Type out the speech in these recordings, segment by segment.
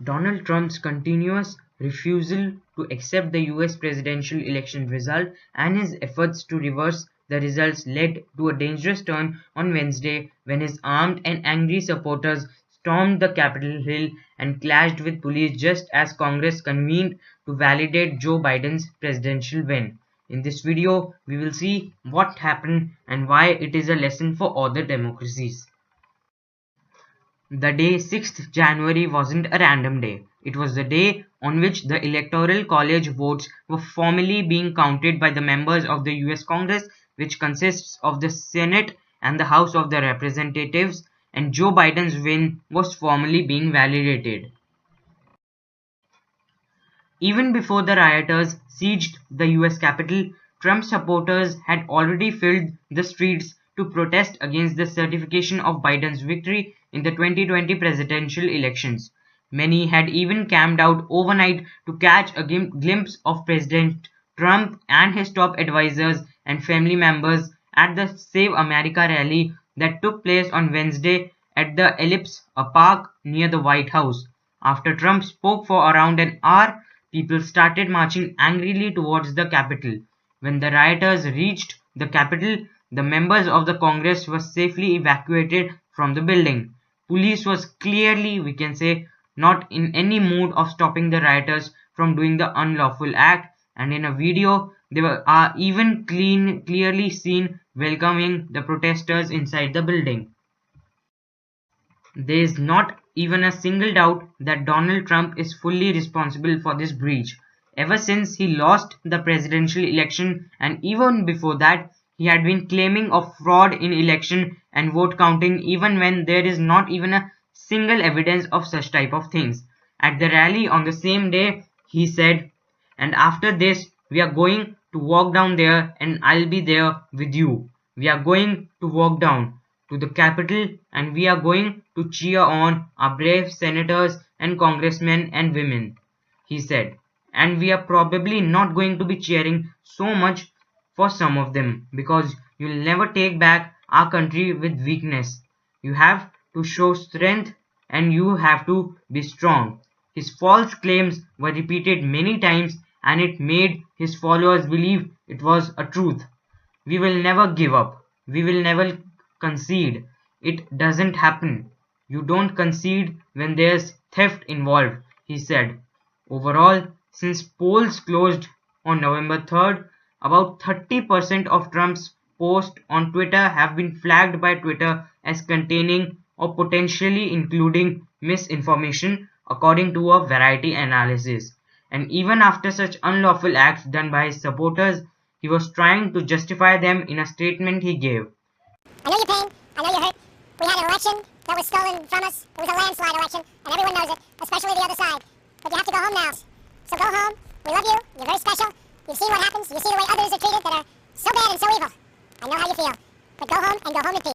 Donald Trump's continuous refusal to accept the US presidential election result and his efforts to reverse the results led to a dangerous turn on Wednesday when his armed and angry supporters stormed the Capitol Hill and clashed with police just as Congress convened to validate Joe Biden's presidential win. In this video, we will see what happened and why it is a lesson for other democracies. The day 6th January wasn't a random day. It was the day on which the Electoral College votes were formally being counted by the members of the US Congress, which consists of the Senate and the House of the Representatives, and Joe Biden's win was formally being validated. Even before the rioters sieged the US Capitol, Trump supporters had already filled the streets to protest against the certification of Biden's victory in the 2020 presidential elections. Many had even camped out overnight to catch a glimpse of President Trump and his top advisors and family members at the Save America rally that took place on Wednesday at the Ellipse, a park near the White House. After Trump spoke for around an hour, people started marching angrily towards the Capitol. When the rioters reached the Capitol, the members of the Congress were safely evacuated from the building. Police was clearly, we can say, not in any mood of stopping the rioters from doing the unlawful act, and in a video they are even clearly seen welcoming the protesters inside the building. There is not even a single doubt that Donald Trump is fully responsible for this breach. Ever since he lost the presidential election and even before that, he had been claiming of fraud in election and vote counting even when there is not even a single evidence of such type of things. At the rally on the same day, he said, "And after this, we are going to walk down there and I'll be there with you. We are going to walk down to the Capitol and we are going to cheer on our brave senators and congressmen and women," he said. "And we are probably not going to be cheering so much for some of them because you'll never take back our country with weakness. You have to show strength and you have to be strong." His false claims were repeated many times and it made his followers believe it was a truth. "We will never give up. We will never concede. It doesn't happen. You don't concede when there's theft involved," he said. Overall, since polls closed on November 3rd, about 30% of Trump's posts on Twitter have been flagged by Twitter as containing or potentially including misinformation, according to a Variety analysis. And even after such unlawful acts done by his supporters, he was trying to justify them in a statement he gave. "I know your pain. I know you're hurt. We had an election that was stolen from us. It was a landslide election, and everyone knows it, especially the other side. But you have to go home now. So go home. We love you. You're very special. You've seen what happens. You see the way others are treated that are so bad and so evil. I know how you feel. But go home and go home in peace."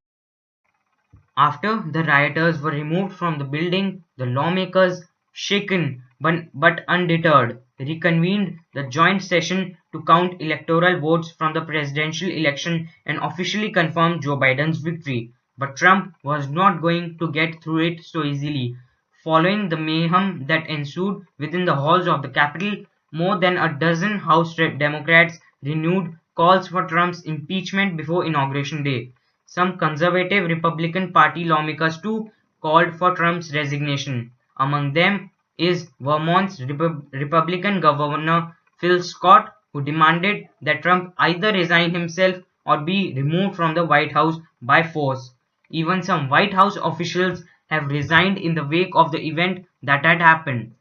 After the rioters were removed from the building, the lawmakers, shaken but undeterred, reconvened the joint session to count electoral votes from the presidential election and officially confirm Joe Biden's victory. But Trump was not going to get through it so easily. Following the mayhem that ensued within the halls of the Capitol, more than a dozen House Democrats renewed calls for Trump's impeachment before Inauguration Day. Some conservative Republican Party lawmakers too called for Trump's resignation. Among them is Vermont's Republican Governor Phil Scott, who demanded that Trump either resign himself or be removed from the White House by force. Even some White House officials have resigned in the wake of the event that had happened.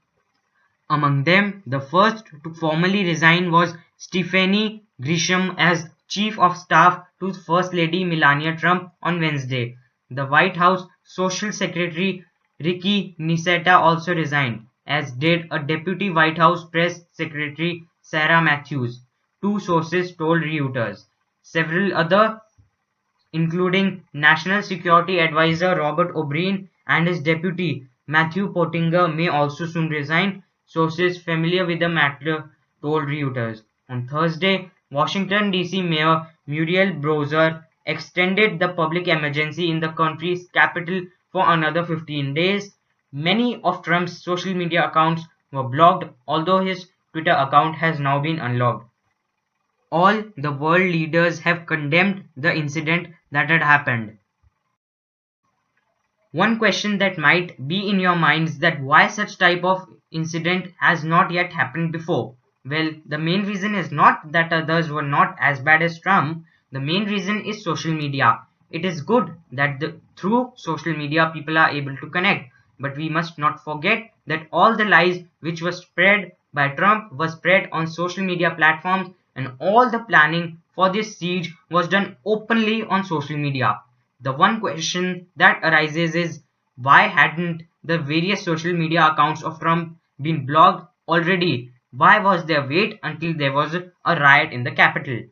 Among them, the first to formally resign was Stephanie Grisham as Chief of Staff to First Lady Melania Trump on Wednesday. The White House Social Secretary Ricky Niceta also resigned, as did a Deputy White House Press Secretary Sarah Matthews, two sources told Reuters. Several other, including National Security Advisor Robert O'Brien and his deputy Matthew Pottinger, may also soon resign, sources familiar with the matter told Reuters. On Thursday, Washington, D.C. Mayor Muriel Bowser extended the public emergency in the country's capital for another 15 days. Many of Trump's social media accounts were blocked, although his Twitter account has now been unlocked. All the world leaders have condemned the incident that had happened. One question that might be in your minds that why such type of incident has not yet happened before. Well, the main reason is not that others were not as bad as Trump. The main reason is social media. It is good that through social media people are able to connect, but we must not forget that all the lies which were spread by Trump was spread on social media platforms, and all the planning for this siege was done openly on social media. The one question that arises is why hadn't the various social media accounts of Trump been blocked already? Why was there wait until there was a riot in the Capitol?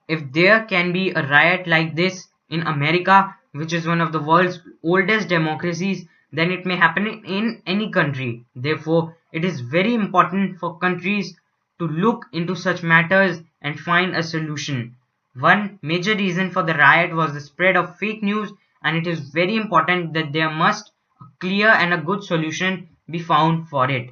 If there can be a riot like this in America, which is one of the world's oldest democracies, then it may happen in any country. Therefore, it is very important for countries to look into such matters and find a solution. One major reason for the riot was the spread of fake news, and it is very important that there must a clear and a good solution be found for it.